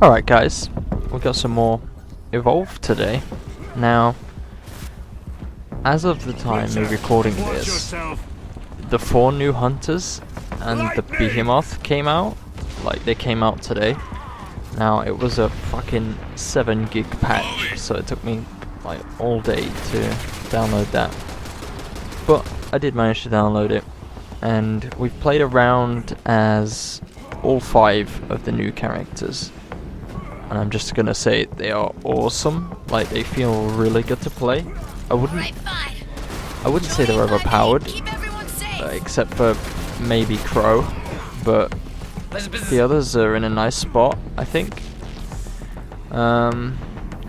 Alright guys, we got some more Evolve today. Now, as of the time of recording this, the 4 new hunters and the Behemoth came out. Like, they came out today. Now, it was a fucking 7 gig patch, so it took me like all day to download that. But I did manage to download it, and we've played around as all 5 of the new characters. And I'm just gonna say they are awesome. Like, they feel really good to play. I wouldn't say they're overpowered, except for maybe Crow, but the others are in a nice spot, I think.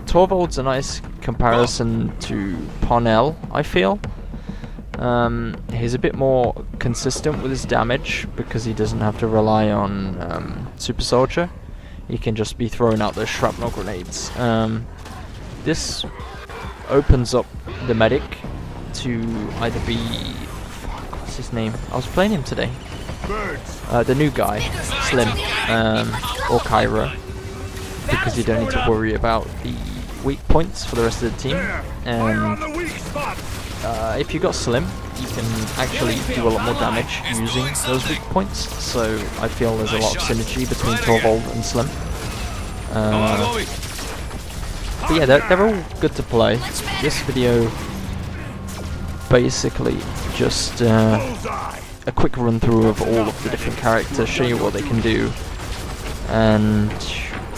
Torvald's a nice comparison to Parnell, I feel. He's a bit more consistent with his damage because he doesn't have to rely on Super Soldier. He can just be throwing out those shrapnel grenades. This opens up the medic to either be... what's his name? I was playing him today. The new guy, Slim, or Kyra, because you don't need to worry about the weak points for the rest of the team. And if you got Slim, you can actually do a lot more damage using those weak points, so I feel there's a lot of synergy between Torvald and Slim. But yeah, they're all good to play. This video basically just a quick run through of all of the different characters, show you what they can do, and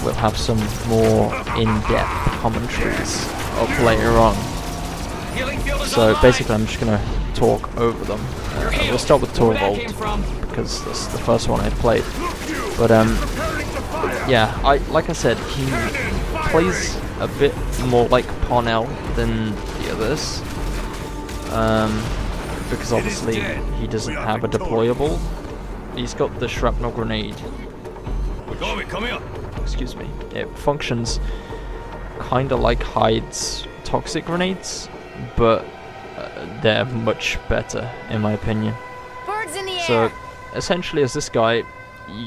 we'll have some more in-depth commentaries up later on. So basically I'm just going to talk over them. We'll start with Torvald because that's the first one I played. But yeah, like I said, he plays a bit more like Parnell than the others. Because obviously he doesn't have a deployable. He's got the shrapnel grenade. Excuse me. It functions kind of like Hyde's toxic grenades, but they're much better in my opinion. So essentially, as this guy,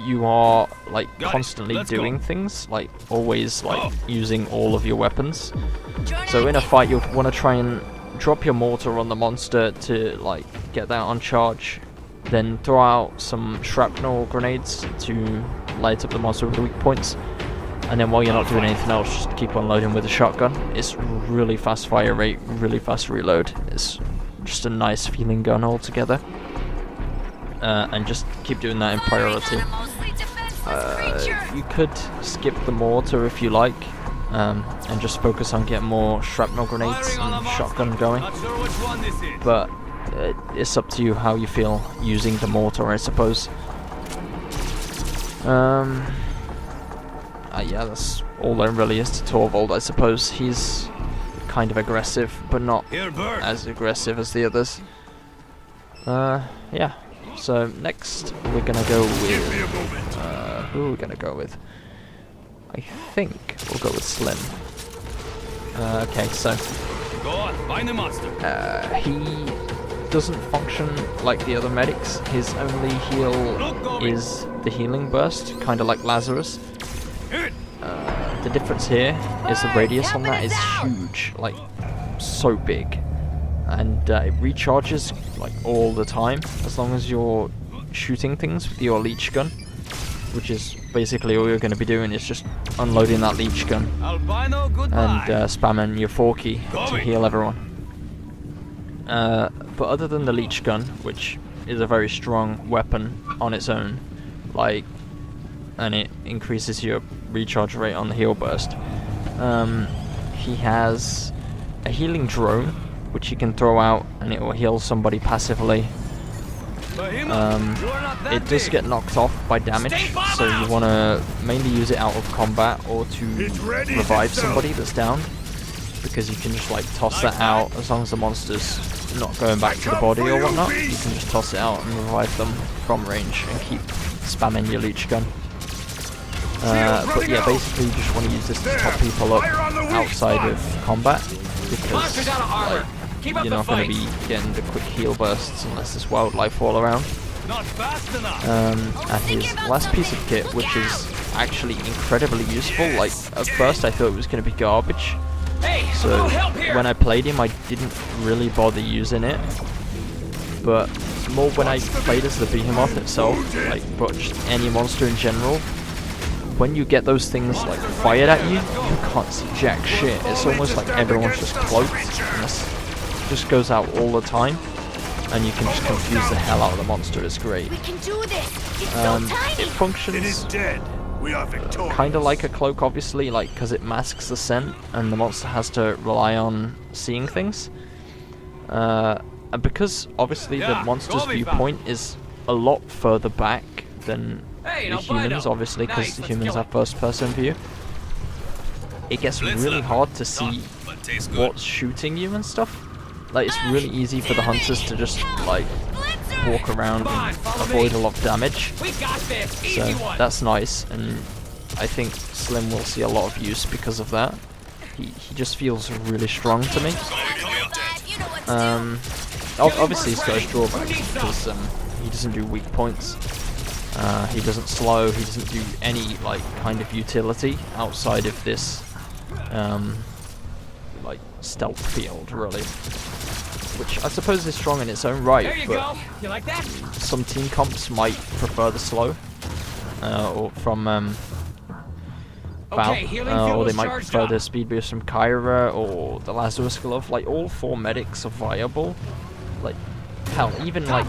you are like constantly doing things, like always like using all of your weapons. So in a fight, you'll want to try and drop your mortar on the monster to like get that on charge, then throw out some shrapnel grenades to light up the monster with the weak points, and then while you're not doing anything else, just keep on loading with a shotgun. It's really fast fire rate, really fast reload. It's just a nice feeling gun altogether. And just keep doing that in priority. You could skip the mortar if you like, and just focus on getting more shrapnel grenades and shotgun going. But it's up to you how you feel using the mortar, I suppose. Yeah, that's all there really is to Torvald, I suppose. He's kind of aggressive, but not as aggressive as the others. Yeah. So next we're gonna go with who are we gonna go with? I think we'll go with Slim. Okay, so he doesn't function like the other medics. His only heal is the healing burst, kind of like Lazarus. The difference here is the radius on that is huge, like so big. And it recharges like all the time as long as you're shooting things with your leech gun, which is basically all you're going to be doing is just unloading that leech gun and spamming your 4 key to heal everyone. But other than the leech gun, which is a very strong weapon on its own, like, and it increases your recharge rate on the heal burst, he has a healing drone which you can throw out and it will heal somebody passively. It does get knocked off by damage, so you want to mainly use it out of combat or to revive somebody that's down, because you can just like toss that out as long as the monster's not going back to the body or whatnot. You can just toss it out and revive them from range and keep spamming your leech gun. But yeah, basically you just want to use this to top people up outside of combat, because like, you're not going to be getting the quick heal bursts unless there's wildlife all around. And his last piece of kit, which is actually incredibly useful. Like, at first I thought it was going to be garbage. So when I played him, I didn't really bother using it. But more when I played as the Behemoth itself, like, but just any monster in general, when you get those things like fired at you, you can't see jack shit. It's almost like everyone's just cloaked, and this just goes out all the time, and you can just confuse the hell out of the monster. It's great. We can do this. It's so tiny. It functions It is dead. We are victorious. kind of like a cloak, obviously, like, because it masks the scent, and the monster has to rely on seeing things. And because obviously the monster's viewpoint is a lot further back than the humans, obviously, because the humans have first-person view, it gets really hard to see what's shooting you and stuff. Like, it's really easy for the hunters to just, like, walk around and avoid a lot of damage. So that's nice, and I think Slim will see a lot of use because of that. He just feels really strong to me. Obviously he's got his drawbacks because he doesn't do weak points. He doesn't slow. He doesn't do any like kind of utility outside of this like stealth field, really. Which I suppose is strong in its own right, but You like that? some team comps might prefer the slow, or from Val, or they might prefer the speed boost from Kyra or the Lazarus Glove. Like, all 4 medics are viable. Like, hell, even like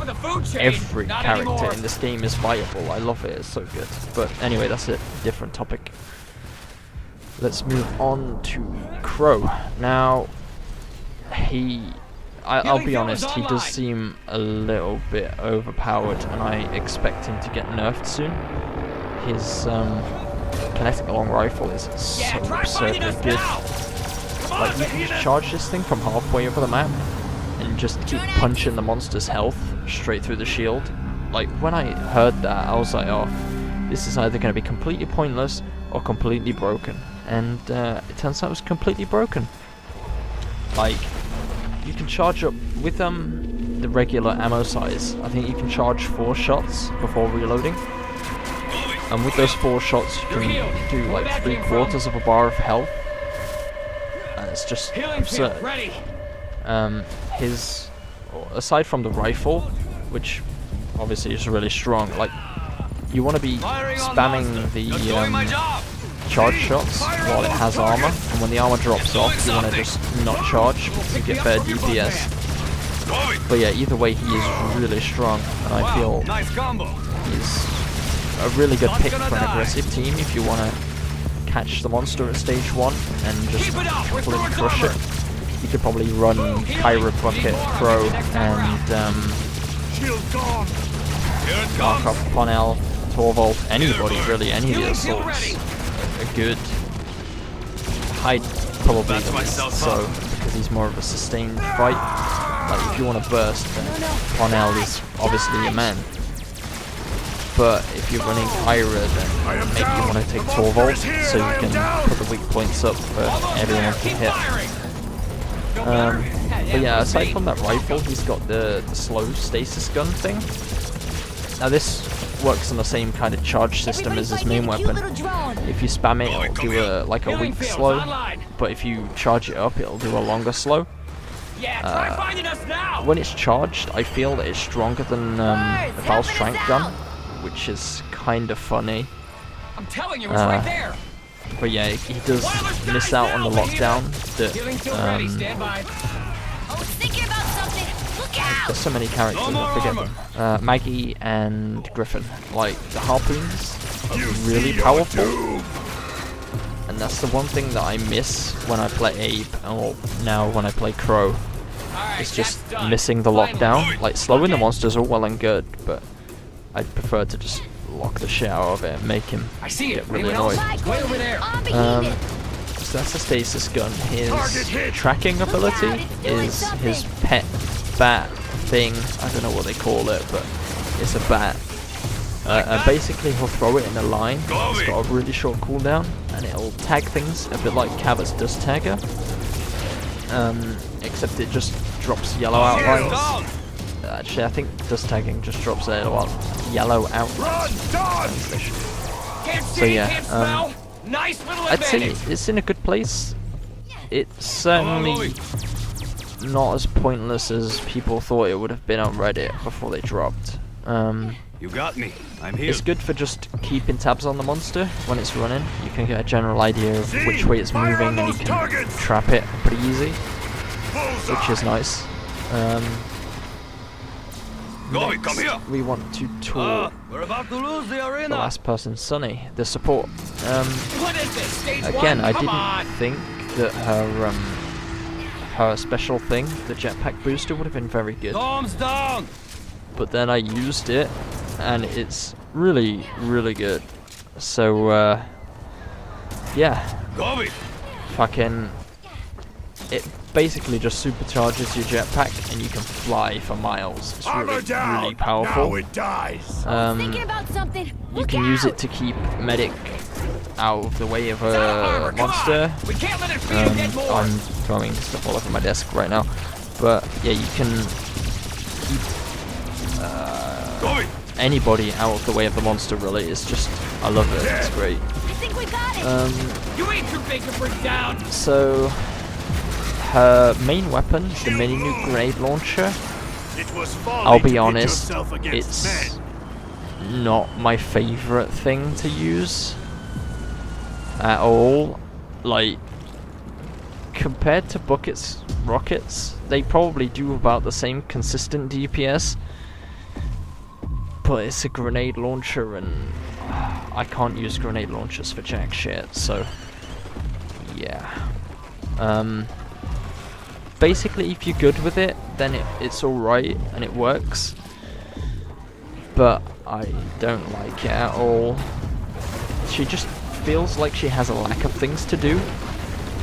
every character in this game is viable. I love it, it's so good. But anyway, that's a different topic. Let's move on to Crow. Now, I'll be honest, he does seem a little bit overpowered, and I expect him to get nerfed soon. His kinetic long rifle is so absurdly good. Like, you can just charge this thing from halfway over the map and just keep punching the monster's health straight through the shield. Like, when I heard that, I was like, oh, this is either going to be completely pointless or completely broken. And it turns out it was completely broken. Like, you can charge up with the regular ammo size. I think you can charge 4 shots before reloading. And with those 4 shots, you can do like 3/4 of a bar of health. And it's just absurd. Aside from the rifle, which obviously is really strong, like, you want to be spamming the charge shots while it has armor, and when the armor drops off, you want to just not charge to get better DPS. But yeah, either way, he is really strong, and I feel he's a really good pick for an aggressive team if you want to catch the monster at stage 1 and just completely crush it. You could probably run Kyra, Bucket, Crow, and Markov, Ponel, Torvald, anybody really, any of the assaults are good. Hyde probably the least so, because he's more of a sustained fight. Like, if you want to burst, then Ponel is obviously your man. But if you're running Kyra, then maybe you want to take Torvald, so you can put the weak points up for everyone to hit. But yeah, aside from that rifle, he's got the slow stasis gun thing. Now this works on the same kind of charge system as his main weapon. If you spam it, it'll do a weak slow, but if you charge it up, it'll do a longer slow. When it's charged, I feel that it's stronger than the Val Strength gun, which is kind of funny. I'm telling you, it's right there. But yeah, he does miss out on the lockdown. There's so many characters, I forget them. Maggie and Griffin. Like, the harpoons are really powerful. And that's the one thing that I miss when I play Abe, or now when I play Crow. It's just missing the lockdown. Like, slowing the monsters are well and good, but I'd prefer to just lock the shit out of it and make him get really annoyed. So that's the stasis gun. His tracking ability is his pet bat thing. I don't know what they call it, but it's a bat. Basically, he'll throw it in a line. It's got a really short cooldown, and it'll tag things a bit like Cabot's Dust Tagger. Except it just drops yellow outlines. Actually, I think Dust Tagging just drops yellow outlines. Can't So see, yeah, can't smell. Nice little I'd say advantage. it's in a good place. It's certainly not as pointless as people thought it would have been on Reddit before they dropped. You got me. I'm here. It's good for just keeping tabs on the monster when it's running. You can get a general idea of which way it's Fire on moving and you those can targets! trap it pretty easy, Bullseye. which is nice. Gobi, come here. We want to tour We're about to lose the the arena. last person, Sunny, the support. What is this? Stage Again, one? I Come didn't on. think that her special thing, the jetpack booster, would have been very good. Bombs down. But then I used it, and it's really, really good. So, yeah, Gobi. fucking, it basically just supercharges your jetpack, and you can fly for miles. It's Armor really, down. really powerful. Now it dies. Thinking about something. You Look can out. use it to keep medic out of the way of It's out of a armor, come monster. on. We can't let it feed and get more. I'm throwing stuff all over my desk right now, but yeah, you can keep Gobi. anybody out of the way of the monster. Really, it's just, I love it. It's great. I think we got it. You ain't too big to bring down. So her main weapon, the mini nuke grenade launcher, It was folly I'll to be pit honest, yourself against it's men. not my favorite thing to use at all. Like, compared to Bucket's rockets, they probably do about the same consistent DPS, but it's a grenade launcher, and I can't use grenade launchers for jack shit, so yeah. Basically, if you're good with it, then it's alright and it works, but I don't like it at all. She just feels like she has a lack of things to do,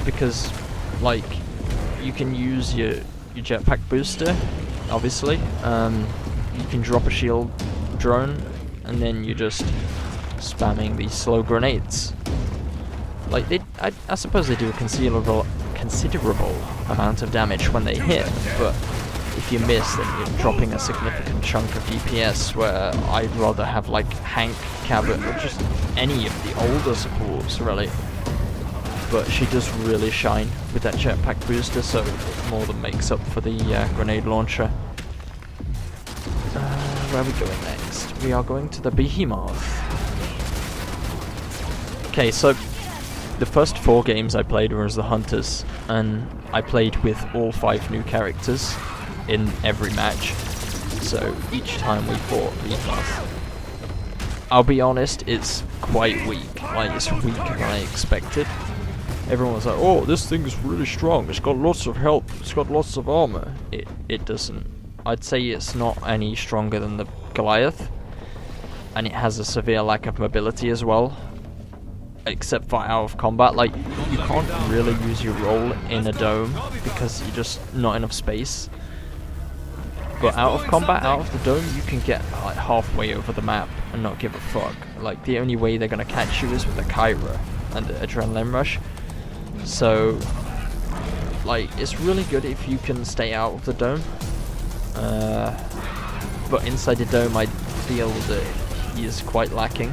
because like, you can use your jetpack booster, obviously. You can drop a shield drone, and then you're just spamming these slow grenades. Like, I suppose they do a considerable amount of damage when they hit, but if you miss, then you're dropping a significant chunk of DPS, where I'd rather have like Hank, Cabot, or just any of the older supports, really. But she does really shine with that jetpack booster, so it more than makes up for the grenade launcher. Where are we going next? We are going to the Behemoth. Okay, so the first 4 games I played were as the Hunters, and I played with all 5 new characters in every match, so each time we fought Behemoth. I'll be honest, it's quite weak. Like, it's weaker than I expected. Everyone was like, oh, this thing is really strong, it's got lots of health, it's got lots of armor. It doesn't. I'd say it's not any stronger than the Goliath, and it has a severe lack of mobility as well, except for out of combat. Like, you can't really use your roll in a dome because you're just not enough space. But out of combat, out of the dome, you can get like halfway over the map and not give a fuck. Like, the only way they're gonna catch you is with a Kyra and the Adrenaline Rush. So, like, it's really good if you can stay out of the dome. But inside the dome, I feel that he is quite lacking.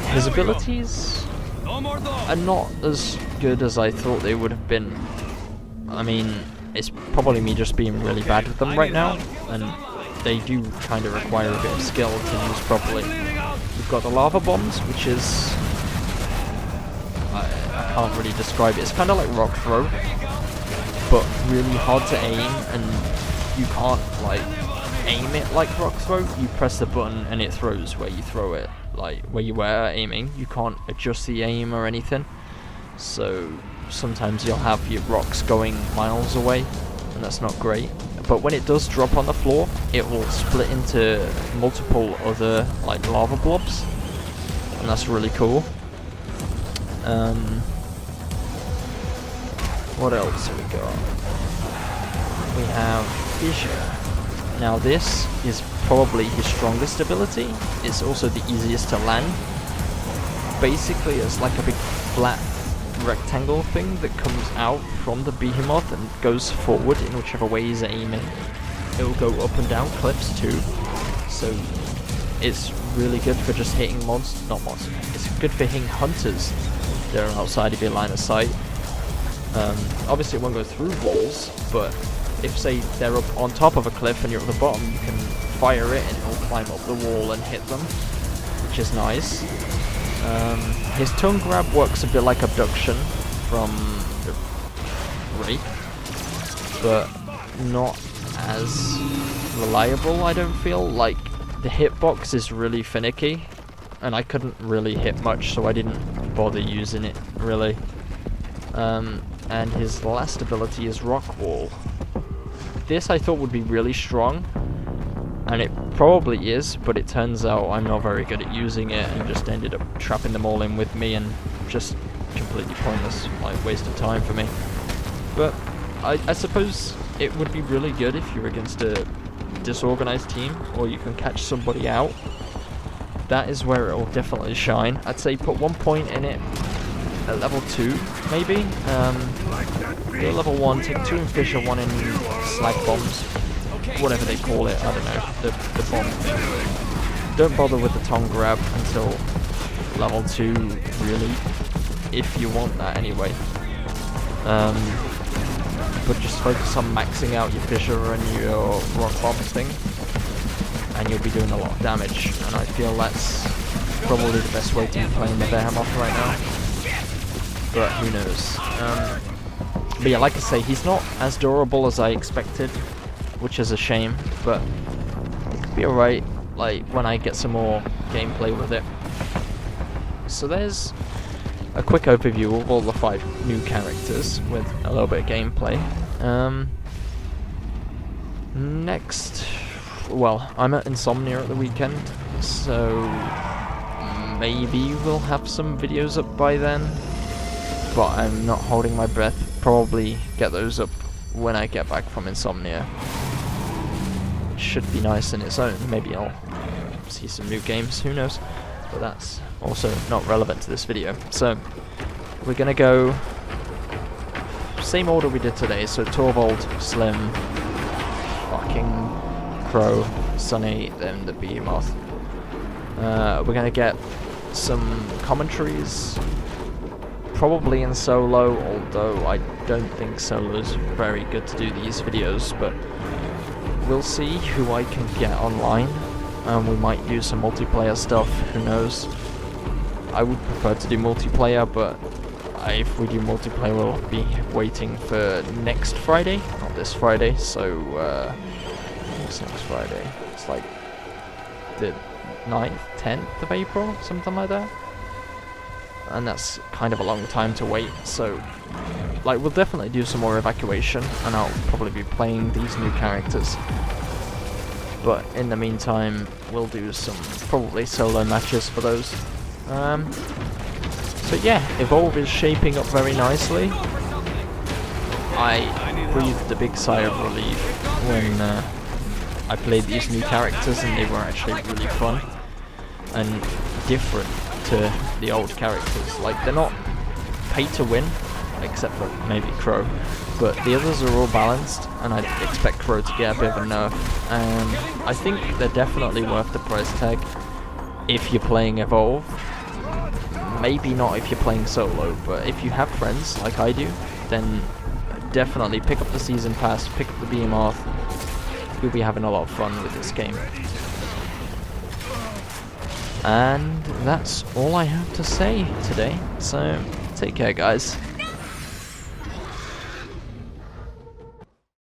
His abilities are not as good as I thought they would have been. I mean, it's probably me just being really bad with them right now, and they do kind of require a bit of skill to use properly. We've got the lava bombs, which is... I can't really describe it. It's kind of like rock throw, but really hard to aim, and you can't like aim it like rock throw. You press the button and it throws where you throw it, like where you were aiming. You can't adjust the aim or anything, so sometimes you'll have your rocks going miles away, and that's not great. But when it does drop on the floor, it will split into multiple other like lava blobs, and that's really cool. What else have we got? We have Fissure. Now this is probably his strongest ability. It's also the easiest to land. Basically, it's like a big flat rectangle thing that comes out from the Behemoth and goes forward in whichever way he's aiming. It will go up and down cliffs too. So it's really good for just hitting not monsters. It's good for hitting hunters that are outside of your line of sight. Obviously it won't go through walls, but if say they're up on top of a cliff and you're at the bottom, you can fire it and it'll climb up the wall and hit them, which is nice. His tongue grab works a bit like abduction from the Wraith, but not as reliable, I don't feel. Like, the hitbox is really finicky, and I couldn't really hit much, so I didn't bother using it, really. And his last ability is Rock Wall. This I thought would be really strong, and it probably is, but it turns out I'm not very good at using it, and just ended up trapping them all in with me, and just completely pointless, like, waste of time for me. But I suppose it would be really good if you're against a disorganized team, or you can catch somebody out. That is where it will definitely shine. I'd say put 1 point in it at level 2, maybe. Go level 1, take 2 in Fissure, 1 in Slag Bombs, whatever they call it, I don't know, the bomb thing. Don't bother with the tongue grab until level 2, really, if you want that anyway. But just focus on maxing out your Fissure and your Rock Bomb thing, and you'll be doing a lot of damage, and I feel that's probably the best way to be playing the Behemoth right now. But who knows. But yeah, like I say, he's not as durable as I expected, which is a shame, but it could be alright, like, when I get some more gameplay with it. So there's a quick overview of all the 5 new characters with a little bit of gameplay. Next, well, I'm at Insomnia at the weekend, so maybe we'll have some videos up by then, but I'm not holding my breath. Probably get those up when I get back from Insomnia. It should be nice in its own. Maybe I'll see some new games, who knows, but that's also not relevant to this video. So we're gonna go same order we did today, so Torvald, Slim, fucking Crow, Sunny, then the Behemoth. We're gonna get some commentaries, probably in solo, although I don't think solo's very good to do these videos, but we'll see who I can get online. We might do some multiplayer stuff, who knows. I would prefer to do multiplayer, but if we do multiplayer, we'll be waiting for next Friday, not this Friday, so, what's next Friday? It's like the 9th, 10th of April, something like that. And that's kind of a long time to wait, so, like, we'll definitely do some more Evacuation, and I'll probably be playing these new characters. But in the meantime, we'll do some probably solo matches for those. So yeah, Evolve is shaping up very nicely. I breathed a big sigh of relief when I played these new characters, and they were actually really fun and different to the old characters. Like, they're not pay to win, except for maybe Crow, but the others are all balanced, and I expect Crow to get a bit of a nerf, and I think they're definitely worth the price tag if you're playing Evolve. Maybe not if you're playing solo, but if you have friends like I do, then definitely pick up the Season Pass, pick up the Behemoth. You'll be having a lot of fun with this game. And that's all I have to say today, so take care, guys.